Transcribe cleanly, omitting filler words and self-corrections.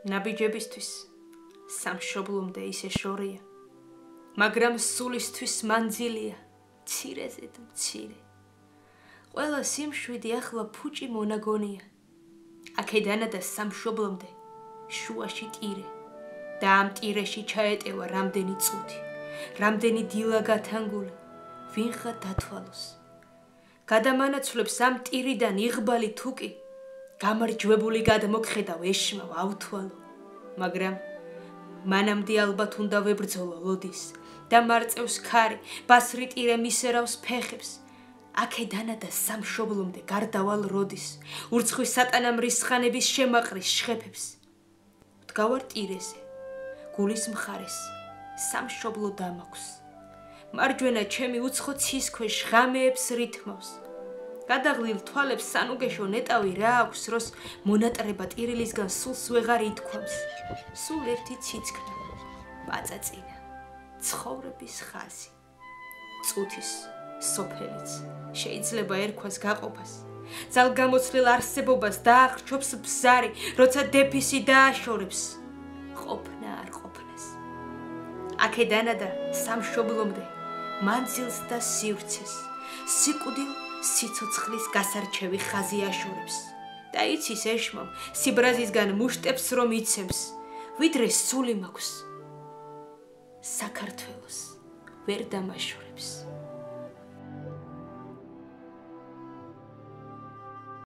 ნაბიჯებისთვის სამშობლომდე ისე შორია, მაგრამ სულისთვის მანძილია, მცირეზედ მცირე. ყველა სიმშვიდი ახლა ფუჭი მონაგონია. აქედანა და სამშობლომდე შუაში ტირე და ამ ტირეში ჩაეტევა რამდენი წუთი, რამდენი დილა გათანგული, ვინხა დათვალოს. გადამანაცვლებს ამ ტირიდან იღბალი თუკი, გამარჯვებული გადმოგხედავ ეშმავ ავთვალო, მაგრამ მანამდე ალბათ უნდა ვებრძოლო ლოდის და მარწევს ქარი, ბასრი ტირე მისერავს ფეხებს. აქედანა და სამშობლომდე გარდავალ როდის, ურცხვი სატანამ რისხანების შემაყრის შხეფებს. ვდგავარ ტირეზე, გულის მხარეს, სამშობლო დამაქვს. მარჯვენა ჩემი უცხო ცის ქვეშ ღამეებს რითმავს. გადაღლილ თვალებს სანუგეშო ნეტავი რა აქვს, როს მონატრება ტირილისგან სულს ვეღარ ითქვამს. სულ ერთი ციცქნა, პაწაწინა, ცხოვრების ხაზი. წუთის სოფელიც შეიძლება ერქვას გაყოფას. ძალგამოცლილ არსებობას დაახრჩობს ბზარი, როცა დეფისი დააშორებს. ყოფნა არ ყოფნას. აქედანა და სამშობლომდე მანძილს და სივრცეს, სიკვდილ სიცოცხლის გასარჩევი ხაზი აშორებს. და იცის ეშმამ სიბრაზისგან მუშტებს რომ იცემს, ვიდრე სული მაქვს. საქართველოს ვერ დამაშორებს.